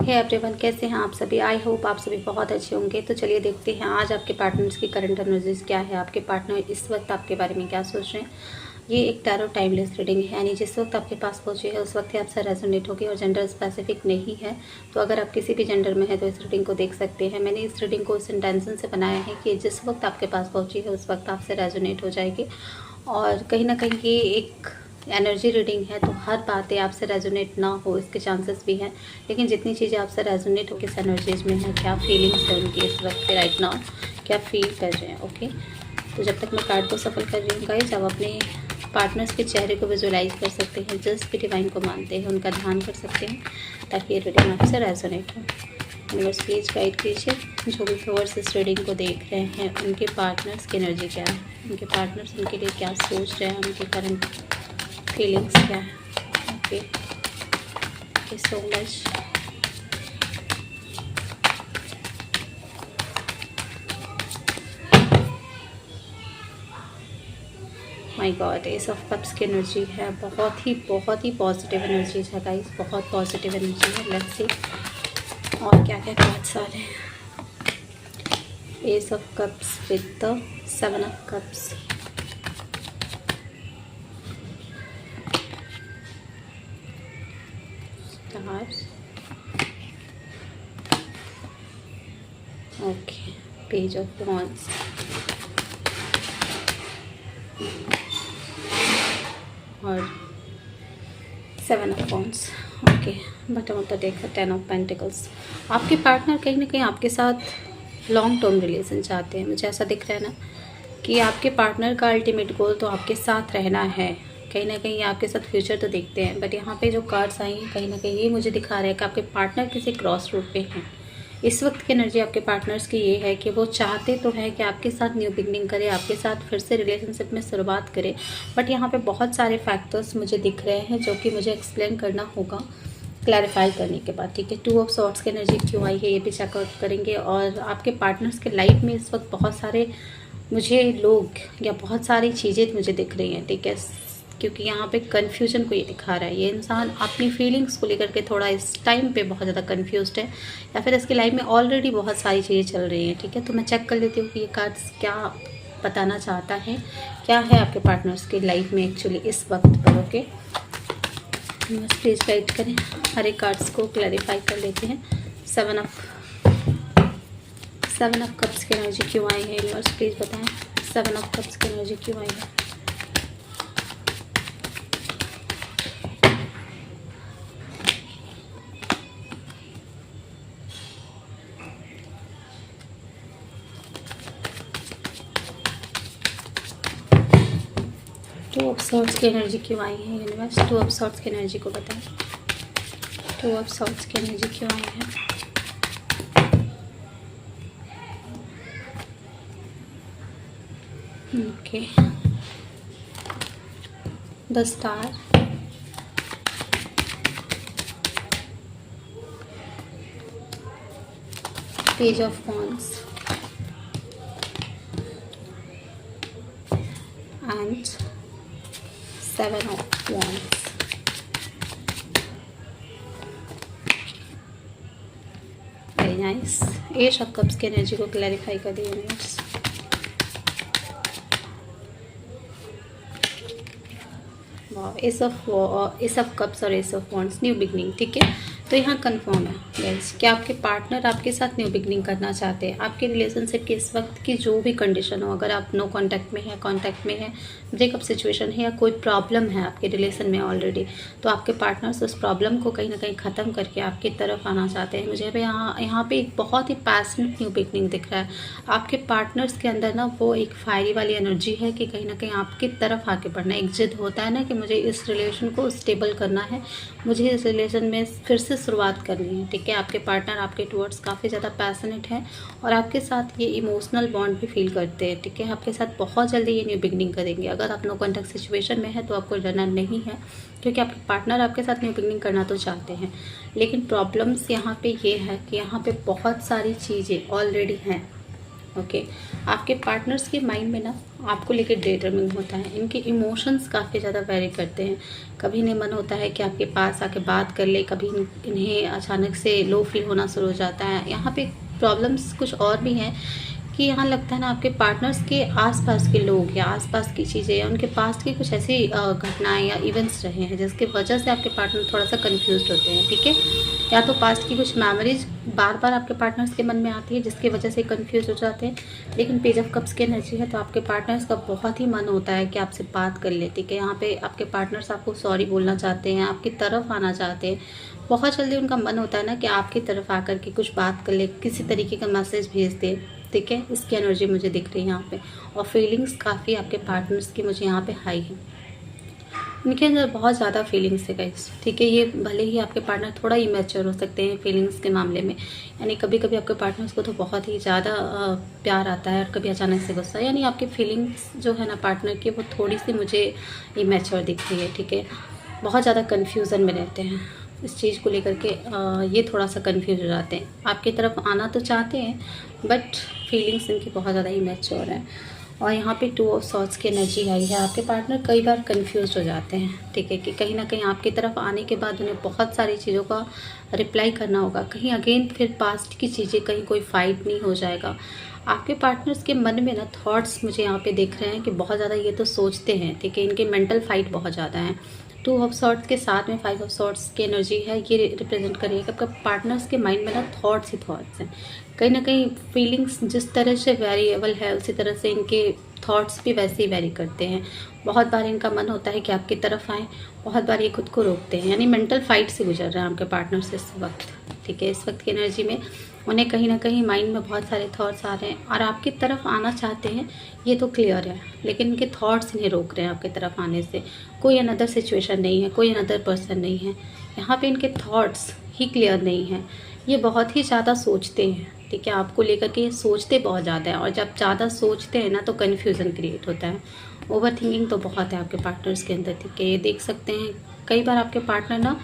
Hey everyone, कैसे हैं आप सभी। आई होप आप सभी बहुत अच्छे होंगे। तो चलिए देखते हैं आज आपके पार्टनर्स की करंट एनर्जीज क्या है, आपके पार्टनर इस वक्त आपके बारे में क्या सोच रहे हैं। ये एक टैरो टाइमलेस रीडिंग है, यानी जिस वक्त आपके पास पहुंचे है उस वक्त ही आपसे रेजोनेट होगी और जेंडर स्पेसिफिक नहीं है। तो अगर आप किसी भी जेंडर में है तो इस रीडिंग को देख सकते हैं। मैंने इस रीडिंग को इस इंटेंशन से बनाया है कि जिस वक्त आपके पास पहुँची है उस वक्त आपसे रेजोनेट हो जाएगी। और कहीं ना कहीं ये एक एनर्जी रीडिंग है, तो हर बातें आपसे रेजोनेट ना हो इसके चांसेस भी हैं, लेकिन जितनी चीज़ें आपसे रेजोनेट हो किस एनर्जीज में है, क्या फीलिंग्स है उनकी इस वक्त पे राइट नाउ, क्या फील कर रहे हैं। ओके, तो जब तक मैं कार्ड को सफल कर रही हूँ गाइस, आप अपने पार्टनर्स के चेहरे को विजुअलाइज कर सकते हैं, जिस भी डिवाइन को मानते हैं उनका ध्यान कर सकते हैं, ताकि ये रीडिंग आपसे रेजोनेट हो। यूनिवर्स प्लीज गाइड कीजिए जो भी व्यूअर्स इस रीडिंग को देख रहे हैं, उनके पार्टनर्स की एनर्जी क्या है, उनके पार्टनर्स उनके लिए क्या सोच रहे हैं, उनके करंट फीलिंग्स क्या है। Okay, so much. My God, S of cups की एनर्जी है, बहुत ही पॉजिटिव एनर्जीज है गाइस, बहुत पॉजिटिव एनर्जी है। लेट्स सी और क्या क्या कार्ड्स आ रहे हैं। S of cups with the 7 of cups, okay, page of wands, और 7 of wands। Okay, bottom of the deck 10 of pentacles. आपके पार्टनर कहीं ना कहीं आपके साथ लॉन्ग टर्म रिलेशन चाहते हैं। मुझे ऐसा दिख रहा है ना कि आपके पार्टनर का अल्टीमेट गोल तो आपके साथ रहना है, कहीं ना कहीं आपके साथ फ्यूचर तो देखते हैं। बट यहाँ पे जो कार्ड्स आई हैं कहीं ना कहीं ये मुझे दिखा रहा है कि आपके पार्टनर किसी क्रॉस रोड पे हैं। इस वक्त की एनर्जी आपके पार्टनर्स की ये है कि वो चाहते तो है कि आपके साथ न्यू बिगनिंग करे, आपके साथ फिर से रिलेशनशिप में शुरुआत करे। बट यहाँ पे बहुत सारे फैक्टर्स मुझे दिख रहे हैं जो कि मुझे एक्सप्लेन करना होगा क्लैरिफाई करने के बाद, ठीक है। 2 ऑफ सॉर्ट्स की एनर्जी क्यों आई है ये भी चेकआउट करेंगे। और आपके पार्टनर्स के लाइफ में इस वक्त बहुत सारे मुझे लोग या बहुत सारी चीज़ें मुझे दिख रही हैं, ठीक है, क्योंकि यहाँ पे कन्फ्यूजन को ये दिखा रहा है। ये इंसान अपनी फीलिंग्स को लेकर के थोड़ा इस टाइम पे बहुत ज़्यादा कन्फ्यूज्ड है, या फिर इसकी लाइफ में ऑलरेडी बहुत सारी चीज़ें चल रही हैं, ठीक है। तो मैं चेक कर लेती हूँ कि ये कार्ड्स क्या बताना चाहता है, क्या है आपके पार्टनर्स की लाइफ में एक्चुअली इस वक्त पर। ओके, प्लीज गाइड करें, हर एक कार्ड्स को क्लैरिफाई कर लेते हैं। 7 ऑफ कप्स की एनर्जी क्यों आई है यूनिवर्स, प्लीज़ बताएं। 7 ऑफ कप्स की एनर्जी क्यों आई है। टू ऑफ सॉर्ट्स की एनर्जी क्यों आई है यूनिवर्स, 2 ऑफ सॉर्ट्स की एनर्जी को बताएं। 2 ऑफ सॉर्ट्स की एनर्जी क्यों आई है। Okay, the star, page of wands and 7 of wands। Very nice. Ace of cups की एनर्जी को क्लैरिफाई कर दिया यूनिवर्स। एस ऑफ कप्स और ace of wands, new beginning, ठीक है। तो यहाँ कंफर्म है गाइस कि आपके पार्टनर आपके साथ न्यू बिगनिंग करना चाहते हैं। आपके रिलेशनशिप के इस वक्त की जो भी कंडीशन हो, अगर आप नो कांटेक्ट में है, कांटेक्ट में है, ब्रेकअप सिचुएशन है, या कोई प्रॉब्लम है आपके रिलेशन में ऑलरेडी, तो आपके पार्टनर्स उस प्रॉब्लम को कहीं ना कहीं ख़त्म करके आपकी तरफ आना चाहते हैं। मुझे यहाँ पे एक बहुत ही पैशनेट न्यू बिगनिंग दिख रहा है। आपके पार्टनर्स के अंदर ना वो एक फायरी वाली एनर्जी है कि कहीं ना कहीं आपकी तरफ आके बढ़ना, एक जिद होता है ना कि मुझे इस रिलेशन को स्टेबल करना है, मुझे इस रिलेशन में फिर से शुरुआत करनी है, ठीक है। आपके पार्टनर आपके टुवर्ड्स काफ़ी ज़्यादा पैशनेट है और आपके साथ ये इमोशनल बॉन्ड भी फील करते हैं, ठीक है। आपके साथ बहुत जल्दी ये न्यू बिगनिंग करेंगे। अगर आप नो कॉन्टैक्ट सिचुएशन में है तो आपको डरना नहीं है, क्योंकि आपके पार्टनर आपके साथ न्यू बिगनिंग करना तो चाहते हैं। लेकिन प्रॉब्लम्स यहाँ पे ये है कि यहाँ पे बहुत सारी चीज़ें ऑलरेडी हैं, ओके। आपके पार्टनर्स के माइंड में ना आपको लेके डे ड्रीमिंग होता है। इनके इमोशंस काफ़ी ज़्यादा वेरी करते हैं। कभी इन्हें मन होता है कि आपके पास आके बात कर ले, कभी इन्हें अचानक से लो फील होना शुरू हो जाता है। यहाँ पे प्रॉब्लम्स कुछ और भी हैं कि यहाँ लगता है ना आपके पार्टनर्स के आसपास के लोग या आसपास की चीज़ें या उनके पास्ट की कुछ ऐसी घटनाएं या इवेंट्स रहे हैं जिसकी वजह से आपके पार्टनर थोड़ा सा कंफ्यूज होते हैं, ठीक है। या तो पास्ट की कुछ मेमोरीज बार बार आपके पार्टनर्स के मन में आती है जिसकी वजह से कंफ्यूज हो जाते हैं। लेकिन पेज ऑफ कप्स की एनर्जी है तो आपके पार्टनर्स का बहुत ही मन होता है कि आपसे बात कर ले, ठीक है। यहाँ पे आपके पार्टनर्स आपको सॉरी बोलना चाहते हैं, आपकी तरफ आना चाहते हैं। बहुत जल्दी उनका मन होता है ना कि आपकी तरफ आकर के कुछ बात कर ले, किसी तरीके का मैसेज भेज दे, ठीक है। इसकी एनर्जी मुझे दिख रही है यहाँ पे। और फीलिंग्स काफ़ी आपके पार्टनर्स की मुझे यहाँ पे हाई है। इनके अंदर बहुत ज़्यादा फीलिंग्स है गाइस, ठीक है। ये भले ही आपके पार्टनर थोड़ा इमेच्योर हो सकते हैं फीलिंग्स के मामले में, यानी कभी कभी आपके पार्टनर्स को तो बहुत ही ज़्यादा प्यार आता है और कभी अचानक से गुस्सा, यानी आपकी फीलिंग्स जो है ना पार्टनर की वो थोड़ी सी मुझे इमेच्योर दिख रही है, ठीक है। बहुत ज़्यादा कन्फ्यूज़न में रहते हैं इस चीज़ को लेकर के। ये थोड़ा सा कंफ्यूज हो जाते हैं, आपकी तरफ आना तो चाहते हैं बट फीलिंग्स इनकी बहुत ज़्यादा इमेच्योर है। और यहाँ पे 2 ऑफ सॉर्ड्स की एनर्जी आई है। आपके पार्टनर कई बार कंफ्यूज हो जाते हैं, ठीक है, कि कहीं ना कहीं आपकी तरफ आने के बाद उन्हें बहुत सारी चीज़ों का रिप्लाई करना होगा। कहीं अगेन फिर पास्ट की चीज़ें, कहीं कोई फाइट नहीं हो जाएगा। आपके पार्टनर्स के मन में ना थॉट्स मुझे यहाँ पे दिख रहे हैं कि बहुत ज़्यादा ये तो सोचते हैं, ठीक है। इनके मेंटल फाइट बहुत ज़्यादा है। 2 ऑफ सॉर्ड्स के साथ में 5 ऑफ सॉर्ड्स की एनर्जी है। ये रिप्रेजेंट करिए कि आपका पार्टनर्स के माइंड में ना थॉट्स ही थॉट्स हैं। कहीं ना कहीं फीलिंग्स जिस तरह से वेरिएबल है उसी तरह से इनके थॉट्स भी वैसे ही वेरी करते हैं। बहुत बार इनका मन होता है कि आपकी तरफ आएँ, बहुत बार ये खुद को रोकते हैं, यानी मेंटल फाइट से गुजर रहे हैं आपके पार्टनर से इस वक्त, ठीक है। इस वक्त की एनर्जी में उन्हें कहीं ना कहीं माइंड में बहुत सारे थॉट्स आ रहे हैं और आपकी तरफ आना चाहते हैं, ये तो क्लियर है, लेकिन इनके थॉट्स इन्हें रोक रहे हैं आपकी तरफ आने से। कोई अनदर सिचुएशन नहीं है, कोई अनदर पर्सन नहीं है, यहाँ पे इनके थॉट्स ही क्लियर नहीं है। ये बहुत ही ज़्यादा सोचते हैं, ठीक है। आपको लेकर के सोचते बहुत ज़्यादा है और जब ज़्यादा सोचते हैं ना तो कन्फ्यूज़न क्रिएट होता है। ओवर थिंकिंग तो बहुत है आपके पार्टनर्स के अंदर, ठीक है। ये देख सकते हैं कई बार आपके पार्टनर ना,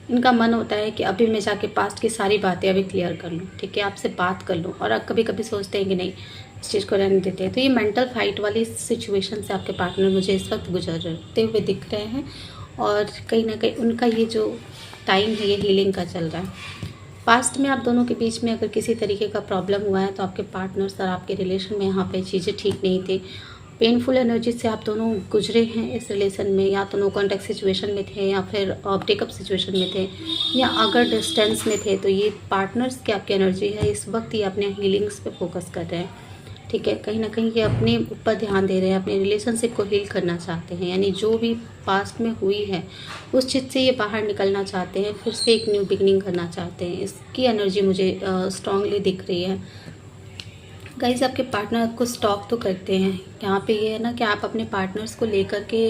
इनका मन होता है कि अभी मैं जाके पास्ट की सारी बातें अभी क्लियर कर लूँ, ठीक है, आपसे बात कर लूँ। और कभी कभी सोचते हैं कि नहीं, इस चीज़ को रहने देते हैं। तो ये मेंटल फाइट वाली सिचुएशन से आपके पार्टनर मुझे इस वक्त गुजरते हुए दिख रहे हैं। और कहीं ना कहीं उनका ये जो टाइम है ये हीलिंग का चल रहा है। पास्ट में आप दोनों के बीच में अगर किसी तरीके का प्रॉब्लम हुआ है तो आपके पार्टनर्स और आपके रिलेशन में यहाँ पे चीज़ें ठीक नहीं थी। पेनफुल एनर्जी से आप दोनों गुजरे हैं इस रिलेशन में, या तो नो कॉन्टैक्ट सिचुएशन में थे या फिर ब्रेकअप सिचुएशन में थे, या अगर डिस्टेंस में थे तो ये पार्टनर्स की आपकी एनर्जी है इस वक्त ये अपने हीलिंग्स पे फोकस कर रहे हैं, ठीक है। कहीं ना कहीं ये अपने ऊपर ध्यान दे रहे हैं, अपने रिलेशनशिप को हील करना चाहते हैं, यानी जो भी पास्ट में हुई है उस चीज़ से ये बाहर निकलना चाहते हैं, फिर से एक न्यू बिगनिंग करना चाहते हैं। इसकी एनर्जी मुझे स्ट्रांगली दिख रही है। गाइस आपके पार्टनर को स्टॉक तो करते हैं। यहाँ पे ये है ना कि आप अपने पार्टनर्स को लेकर के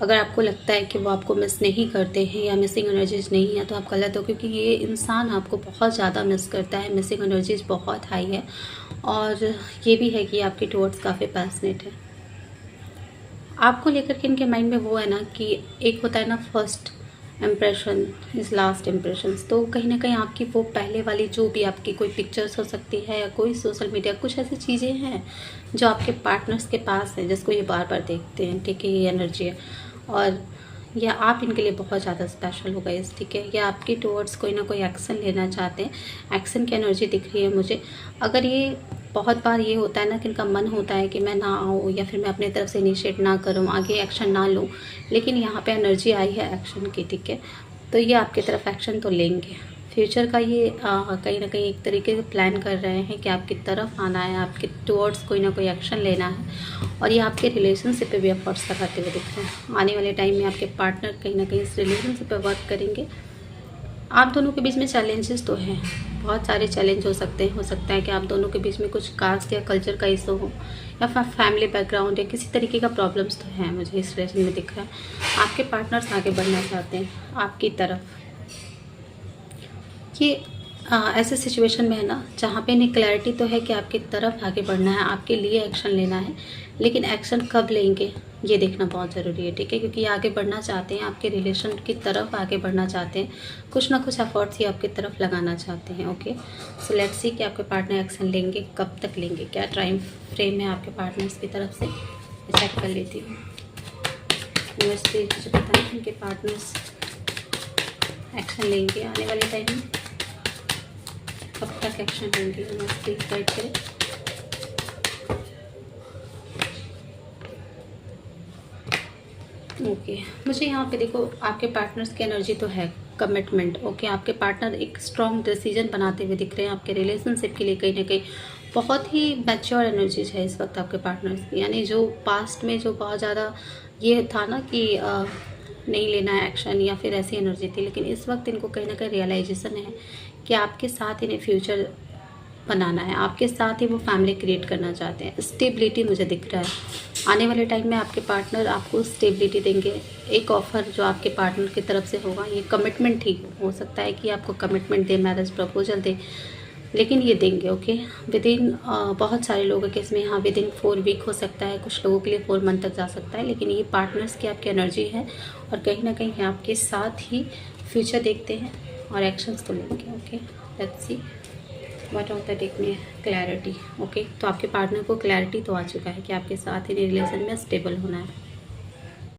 अगर आपको लगता है कि वो आपको मिस नहीं करते हैं या मिसिंग एनर्जीज नहीं है तो आप गलत हो, क्योंकि ये इंसान आपको बहुत ज़्यादा मिस करता है। मिसिंग एनर्जीज बहुत हाई है और ये भी है कि आपकी टुवर्ड्स काफ़ी पैशनेट है। आपको लेकर के इनके माइंड में वो है ना कि एक होता है ना first impression is last impressions, तो कहीं ना कहीं आपकी वो पहले वाली जो भी आपकी कोई पिक्चर्स हो सकती है या कोई सोशल मीडिया कुछ ऐसी चीज़ें हैं जो आपके पार्टनर्स के पास है जिसको ये बार बार देखते हैं, ठीक है। ये एनर्जी है और या आप इनके लिए बहुत ज़्यादा स्पेशल हो गए, ठीक है। या आपके टुवर्ड्स कोई ना कोई एक्शन लेना चाहते हैं, एक्शन की एनर्जी दिख रही है मुझे। अगर ये बहुत बार ये होता है ना कि इनका मन होता है कि मैं ना आऊँ या फिर मैं अपनी तरफ से इनिशिएट ना करूँ, आगे एक्शन ना लूँ, लेकिन यहाँ पे एनर्जी आई है एक्शन की, ठीक है। तो ये आपकी तरफ एक्शन तो लेंगे। फ्यूचर का ये कहीं ना कहीं एक तरीके से प्लान कर रहे हैं कि आपकी तरफ आना है, आपके टुवर्ड्स कोई ना कोई एक्शन लेना है। और ये आपके रिलेशनशिप पे भी एफर्ट्स लगाते हुए दिख रहे हैं। आने वाले टाइम में आपके पार्टनर कहीं ना कहीं इस रिलेशनशिप पे वर्क करेंगे। आप दोनों के बीच में चैलेंजेस तो हैं, बहुत सारे चैलेंज हो सकते हैं। हो सकता है कि आप दोनों के बीच में कुछ कास्ट या कल्चर का इशू हो या फिर फैमिली बैकग्राउंड या किसी तरीके का प्रॉब्लम्स तो हैं, मुझे इस रिलेशन में दिख रहा है। आपके पार्टनर्स आगे बढ़ना चाहते हैं आपकी तरफ। ये ऐसे सिचुएशन में है ना, जहाँ पे नहीं क्लैरिटी तो है कि आपकी तरफ आगे बढ़ना है, आपके लिए एक्शन लेना है, लेकिन एक्शन कब लेंगे ये देखना बहुत ज़रूरी है, ठीक है। क्योंकि आगे बढ़ना चाहते हैं, आपके रिलेशन की तरफ आगे बढ़ना चाहते हैं, कुछ ना कुछ एफर्ट्स ही आपकी तरफ लगाना चाहते हैं। ओके, सो लेट्स सी कि आपके पार्टनर एक्शन लेंगे, कब तक लेंगे, क्या टाइम फ्रेम है आपके पार्टनर्स की तरफ से, चेक कर लेती हूँ। यूनिवर्स मुझे बताएं उनके पार्टनर्स एक्शन लेंगे आने वाले टाइम में, कब तक एक्शन लेंगे, यूनिवर्स प्लीज गाइड करें। ओके, मुझे यहाँ पे देखो आपके पार्टनर्स की एनर्जी तो है कमिटमेंट। ओके, आपके पार्टनर एक स्ट्रॉन्ग डिसीजन बनाते हुए दिख रहे हैं आपके रिलेशनशिप के लिए, कहीं ना कहीं बहुत ही मैच्योर एनर्जीज है इस वक्त आपके पार्टनर्स की। यानी जो पास्ट में जो बहुत ज़्यादा ये था ना कि नहीं लेना है एक्शन या फिर ऐसी एनर्जी थी, लेकिन इस वक्त इनको कहीं ना कहीं रियलाइजेशन है कि आपके साथ इन्हें फ्यूचर बनाना है, आपके साथ ही वो फैमिली क्रिएट करना चाहते हैं। स्टेबिलिटी मुझे दिख रहा है आने वाले टाइम में आपके पार्टनर आपको स्टेबिलिटी देंगे। एक ऑफ़र जो आपके पार्टनर की तरफ से होगा, ये कमिटमेंट ही हो सकता है कि आपको कमिटमेंट दे, मैरिज प्रपोजल दे, लेकिन ये देंगे। ओके, विद इन बहुत सारे लोगों के इसमें यहाँ विद इन 4 वीक हो सकता है, कुछ लोगों के लिए 4 मंथ तक जा सकता है, लेकिन ये पार्टनर्स की आपकी एनर्जी है और कहीं ना कहीं आपके साथ ही फ्यूचर देखते हैं और एक्शंस को लेंगे। Okay, let's see what of the deck में क्लैरिटी। ओके, तो आपके पार्टनर को क्लैरिटी तो आ चुका है कि आपके साथ ही रिलेशन में स्टेबल होना है।